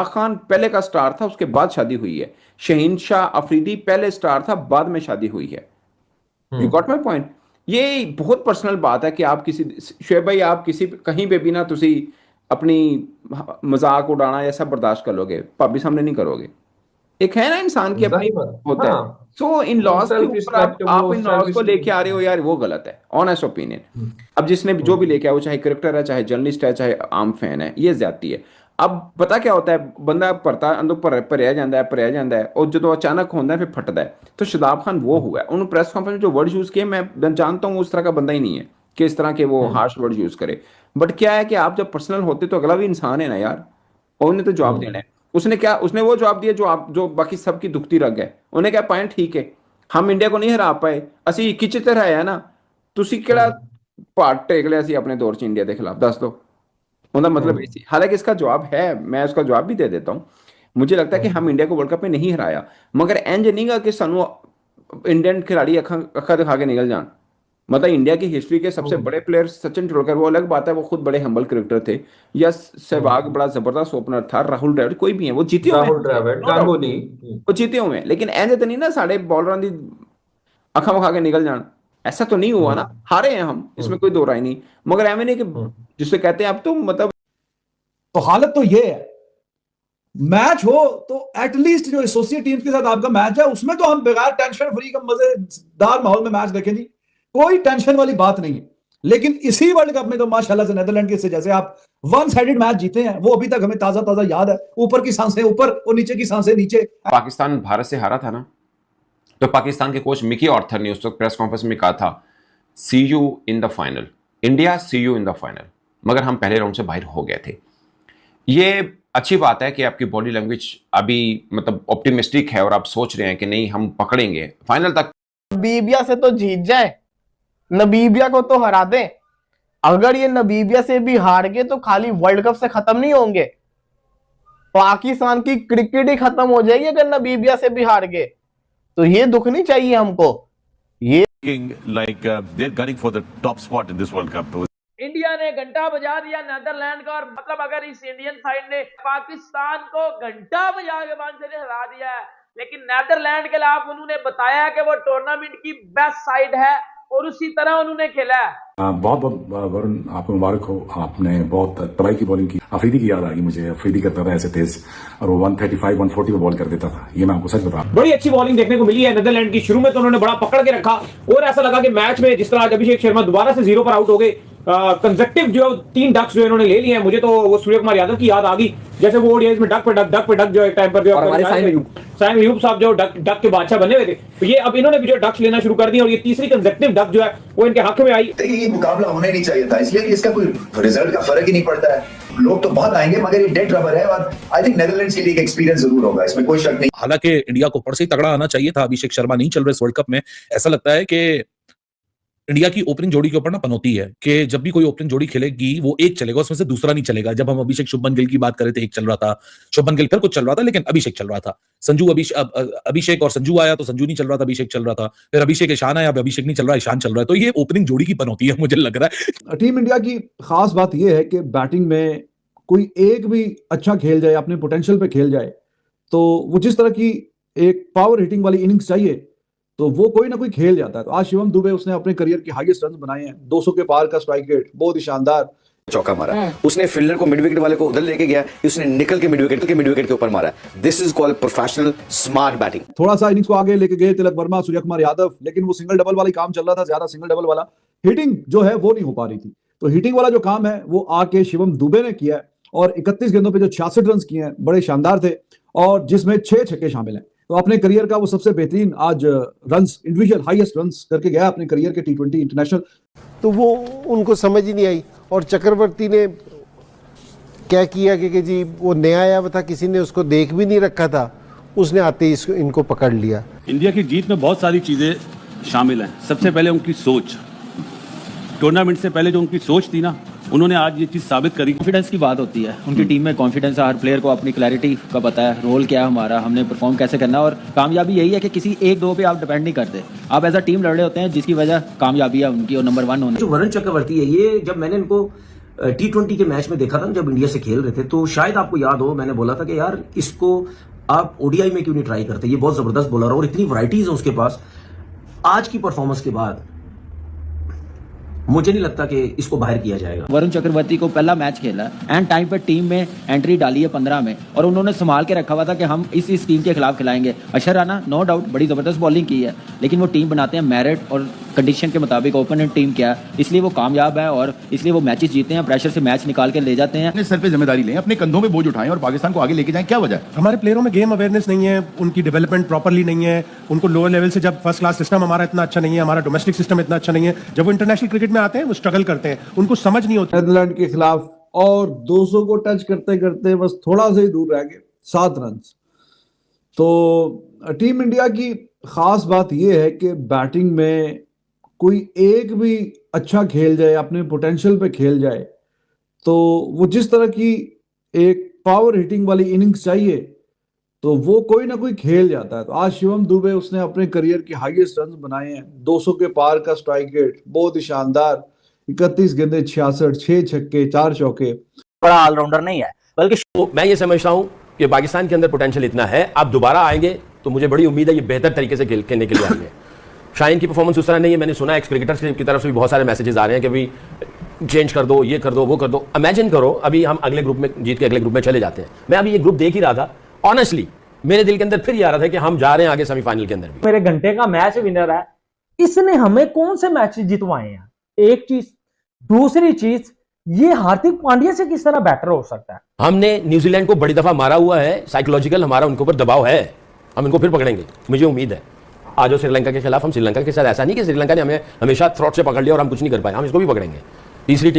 खान पहले का स्टार था, उसके बाद शादी हुई है। शहीनशाह अफरीदी पहले स्टार था, बाद में शादी हुई है। You hmm. Got my point. ये बहुत पर्सनल बात है कि आप किसी, शुएब भाई, आप किसी कहीं पे भी ना तुसी अपनी मजाक उड़ाना या सब बर्दाश्त कर लोगे, भाभी सामने नहीं करोगे। एक है ना इंसान की अपनी जाहिर बात। होता है। हाँ, सो इन वो लॉज के सेल्फ ऊपर रिस्पेक्ट, आप वो इन लॉज को सेल्फिश। लेके आ रहे हो यार, वो गलत है, ऑनेस्ट ओपिनियन। अब जिसने भी जो भी हम्म। लेके आया, वो चाहे क्रिकेटर है, चाहे जर्नलिस्ट है, चाहे आम फैन है, ये ज्यादती है। अब पता क्या होता है, बंदा भरता अंदर भरिया जाता है, भरिया जाता है, और जो अचानक होता है फिर फटता है। तो शादाब खान वो हुआ है, उन्होंने प्रेस कॉन्फ्रेंस में जो वर्ड यूज किए, मैं जानता हूँ उस तरह का बंदा ही नहीं है कि इस तरह के वो हम्म। हार्श वर्ड यूज करे। बट क्या है कि आप जब पर्सनल होते तो अगला भी इंसान है ना यार, और उन्हें तो जवाब देना हम्म। है। उसने क्या, उसने वो जवाब दिया जो आप, जो बाकी सबकी दुखती रग है। उन्हें क्या पॉइंट, ठीक है, हम इंडिया को नहीं हरा पाए, ਅਸੀਂ 21 ਚ ਹਰਾਇਆ ਨਾ, ਤੁਸੀਂ ਕਿਹੜਾ हम्म। ਪਹਾੜ ਟੇਕ ਲਿਆ ਸੀ ਆਪਣੇ ਦੌਰ ਚ इंडिया के खिलाफ, दस दो। उनका मतलब हम्म। ऐसी, हालांकि इसका जवाब है, मैं उसका जवाब भी दे देता हूँ। मुझे लगता है कि हम्म। हम इंडिया को वर्ल्ड कप में नहीं हराया, मगर इंज नहीं गा कि सानू इंडियन खिलाड़ी अखा अखा दिखा के निकल जान। मतलब इंडिया की हिस्ट्री के सबसे हम्म। बड़े प्लेयर सचिन तेंदुलकर, वो अलग बात है, वो खुद बड़े हम्बल क्रिकेटर थे। या सहवाग हम्म। बड़ा जबरदस्त ओपनर था, राहुल द्रविड़, कोई भी है, वो जीते हुए राहुल हैं, द्रविड़, नो डाउट, गांगुली। वो जीते हुए हैं। लेकिन इंज तो नहीं ना साढ़े बॉलर की अखा मखा के निकल जान, ऐसा तो नहीं हुआ ना। हम्म। हारे हैं हम, इसमें हम्म। कोई दो राय नहीं। मगर एवं नहीं कि हम्म। जिससे कहते हैं अब तो मतलब, तो हालत तो ये है, मैच हो तो एटलीस्ट जो एसोसिएट टीम के साथ आपका मैच है उसमें तो हम बगैर टेंशन फ्री का मजेदार माहौल में मैच देखें जी, कोई टेंशन वाली बात नहीं है। लेकिन इसी वर्ल्ड कप में तो माशाल्लाह से नेदरलैंड के से जैसे आप वन साइडेड मैच जीते हैं, वो अभी तक हमें ताजा ताजा याद है। ऊपर की सांसें ऊपर और नीचे की सांसें नीचे। पाकिस्तान भारत से हारा था ना, तो पाकिस्तान के कोच मिकी ऑर्थर ने उस वक्त प्रेस कॉन्फ्रेंस में कहा था, see you in the final, India see you in the final. मगर हम पहले राउंड से बाहर हो गए थे। ये अच्छी बात है कि आपकी बॉडी लैंग्वेज अभी मतलब ऑप्टिमिस्टिक है और आप सोच रहे हैं कि नहीं हम पकड़ेंगे फाइनल तक। नबीबिया से तो जीत जाए, नबीबिया को तो हरा दे। अगर ये नबीबिया से भी हार गए तो खाली वर्ल्ड कप से खत्म नहीं होंगे, पाकिस्तान की क्रिकेट ही खत्म हो जाएगी अगर नबीबिया से भी हार गए। तो ये दुख नहीं चाहिए हमको। ये like they're gunning for the top spot in this World Cup. India ने घंटा बजा दिया नेदरलैंड का, और मतलब अगर इस इंडियन साइड ने पाकिस्तान को घंटा बजा के 1 से हरा दिया है, लेकिन नेदरलैंड के खिलाफ उन्होंने बताया कि वो टूर्नामेंट की बेस्ट साइड है और उसी तरह उन्होंने खेला है। बहुत बहुत वरुण, आपको मुबारक हो, आपने बहुत तबाही की बॉलिंग की। अफरीदी की याद आ गई मुझे, अफरीदी करता था ऐसे तेज, और वो 135 140 पे बॉल कर देता था, ये मैं आपको सच बता रहा हूं। बड़ी अच्छी बॉलिंग देखने को मिली है नेदरलैंड की। शुरू में तो उन्होंने बड़ा पकड़ के रखा और ऐसा लगा कि मैच में जिस तरह आज अभिषेक शर्मा दोबारा से 0 पर आउट हो गए, कंसेक्टिव जो 3 डक्स जो इन्होंने ले लिए हैं, मुझे तो वो सूर्य कुमार यादव की याद आ गई, जैसे वो ओडीआईज में डक पे डक जो एक टाइम पर जो साइम अयूब साहब जो डक के बादशाह बने हुए थे, तो ये अब इन्होंने भी जो डक्स लेना शुरू कर दिए, और ये तीसरी कंसेक्टिव डक जो है वो इनके हक में आई। ये मुकाबला होना ही नहीं चाहिए था, इसलिए कि इसका कोई रिजल्ट का फर्क ही नहीं पड़ता है। लोग तो बहुत आएंगे मगर ये डेड रबर है, और आई थिंक नेदरलैंड्स के लिए एक एक्सपीरियंस जरूर होगा, इसमें कोई शक नहीं। हालांकि इंडिया को ऊपर से ही तगड़ा आना चाहिए था, अभिषेक शर्मा नहीं चल रहे इस वर्ल्ड कप में। ऐसा लगता है कि इंडिया की ओपनिंग जोड़ी के ऊपर ना पनौती है कि जब भी कोई ओपनिंग जोड़ी खेलेगी वो एक चलेगा, उसमें से दूसरा नहीं चलेगा। जब हम अभिषेक शुभमन गिल की बात कर रहे थे, एक चल रहा था, शुभमन गिल फिर कुछ चल रहा था, लेकिन अभिषेक चल रहा था। संजू अभिषेक और संजू आया तो संजू नहीं चल रहा था, अभिषेक चल रहा था। फिर अभिषेक ईशान आया, अब अभिषेक नहीं चल रहा, ईशान चल रहा है। तो ये ओपनिंग जोड़ी की पनौती है, मुझे लग रहा है। टीम इंडिया की खास बात यह है कि बैटिंग में कोई एक भी अच्छा खेल जाए, अपने पोटेंशियल पे खेल जाए, तो वो जिस तरह की एक पावर हिटिंग वाली इनिंग्स चाहिए तो वो कोई ना कोई खेल जाता है। तो आज शिवम दुबे, उसने अपने करियर के हाईएस्ट रन बनाए हैं, 200 के पार का स्ट्राइक रेट, बहुत ही शानदार चौका मारा। उसने फील्डर को मिड विकेट वाले को उधर लेके गया, उसने निकल के मिड विकेट के ऊपर मारा। This is called professional smart batting. थोड़ा सा इनिंग्स को आगे लेके गए तिलक वर्मा, सूर्य कुमार यादव, लेकिन वो सिंगल डबल वाली काम चल रहा था, ज्यादा सिंगल डबल वाला हिटिंग जो है वो नहीं हो पा रही थी। तो हिटिंग वाला जो काम है वो आके शिवम दुबे ने किया है, और 31 गेंदों पे जो 66 रन किए हैं बड़े शानदार थे, और जिसमें 6 छक्के शामिल हैं। तो अपने करियर का वो सबसे बेहतरीन आज रन्स, इंडिविजुअल हाईएस्ट रन्स करके गया अपने करियर के T20 इंटरनेशनल। तो वो उनको समझ ही नहीं आई, और चक्रवर्ती ने क्या किया कि जी वो नया आया था, किसी ने उसको देख भी नहीं रखा था, उसने आते ही इनको पकड़ लिया। इंडिया की जीत में बहुत सारी चीजें शामिल हैं। सबसे पहले उनकी सोच, टूर्नामेंट से पहले जो उनकी सोच थी ना, उन्होंने आज ये चीज साबित करी। कॉन्फिडेंस की बात होती है, उनकी टीम में कॉन्फिडेंस है, हर प्लेयर को अपनी क्लैरिटी का पता है, रोल क्या है हमारा, हमने परफॉर्म कैसे करना है, और कामयाबी यही है कि किसी एक दो पे आप डिपेंड नहीं करते, आप एज अ टीम लड़ रहे होते हैं, जिसकी वजह कामयाबी है उनकी और नंबर 1 होने। जो वरुण चक्रवर्ती है, ये जब मैंने इनको T20 के मैच में देखा था जब इंडिया से खेल रहे थे, तो शायद आपको याद हो मैंने बोला था कि यार इसको आप ओडीआई में क्यों नहीं ट्राई करते, ये बहुत जबरदस्त बॉलर है और इतनी वैरायटीज है उसके पास। आज की परफॉर्मेंस के बाद मुझे नहीं लगता कि इसको बाहर किया जाएगा। वरुण चक्रवर्ती को पहला मैच खेला है एंड टाइम पर टीम में एंट्री डाली है 15 में, और उन्होंने संभाल के रखा हुआ था कि हम इस टीम के खिलाफ खिलाएंगे। अशर राना नो डाउट बड़ी जबरदस्त बॉलिंग की है, लेकिन वो टीम बनाते हैं मेरिट और कंडीशन के मुताबिक, ओपोनेंट टीम क्या है, इसलिए वो कामयाब है और इसलिए वो मैचेस जीते हैं, प्रेशर से मैच निकाल के ले जाते हैं। अपने सर पे जिम्मेदारी लें, अपने कंधों पे बोझ उठाएं और पाकिस्तान को आगे लेके जाएं। क्या वजह? हमारे प्लेयरों में गेम अवेयरनेस नहीं है, उनकी डेवलपमेंट प्रॉपरली नहीं है, उनको लोअर लेवल से, जब फर्स्ट क्लास सिस्टम हमारा इतना अच्छा नहीं है, हमारा डोमेस्टिक सिस्टम इतना अच्छा नहीं है, जब वो इंटरनेशनल क्रिकेट में आते हैं वो स्ट्रगल करते हैं, उनको समझ नहीं होती। नीदरलैंड के खिलाफ और 200 को टच करते करते बस थोड़ा सा ही दूर रह गए, 7 रन। तो टीम इंडिया की खास बात यह है कि बैटिंग में कोई एक भी अच्छा खेल जाए, अपने पोटेंशियल पे खेल जाए, तो वो जिस तरह की एक पावर हिटिंग वाली इनिंग्स चाहिए तो वो कोई ना कोई खेल जाता है। तो आज शिवम दुबे, उसने अपने करियर के हाईएस्ट रन बनाए हैं, 200 के पार का स्ट्राइक रेट, बहुत ही शानदार, 31 गेंदे 66, 6 छक्के 4 चौके। बड़ा ऑलराउंडर नहीं है, बल्कि मैं ये समझता हूं कि पाकिस्तान के अंदर पोटेंशियल इतना है, आप दोबारा आएंगे तो मुझे बड़ी उम्मीद है ये बेहतर तरीके से खेलने के लिए आएंगे। शाहीन की परफॉर्मेंस उस तरह नहीं है, मैंने सुना एक्स क्रिकेटर्स की तरफ से भी बहुत सारे मैसेजेस आ रहे हैं कि भाई चेंज कर दो, ये कर दो, वो कर दो। इमेजिन करो अभी हम अगले ग्रुप में जीत के अगले ग्रुप में चले जाते हैं। मैं अभी ये ग्रुप देख ही रहा था, ऑनेस्टली मेरे दिल के अंदर फिर ये आ रहा था कि हम जा रहे हैं आगे सेमीफाइनल के अंदर भी। मेरे घंटे का मैच विनर है, इसने हमें कौन से मैच जितवाए हैं, एक चीज। दूसरी चीज, ये हार्दिक पांड्या से किस तरह बेटर हो सकता है। हमने न्यूजीलैंड को बड़ी दफा मारा हुआ है, साइकोलॉजिकल हमारा उनके ऊपर दबाव है, हम इनको फिर पकड़ेंगे, मुझे उम्मीद है। आज श्रीलंका के खिलाफ हम श्रीलंका के साथ ऐसा नहीं कि श्रीलंका ने हमें हमेशा थ्रॉट से पकड़ लिया और हम कुछ नहीं कर पाए, हम इसको भी पकड़ेंगे। तीसरी टीम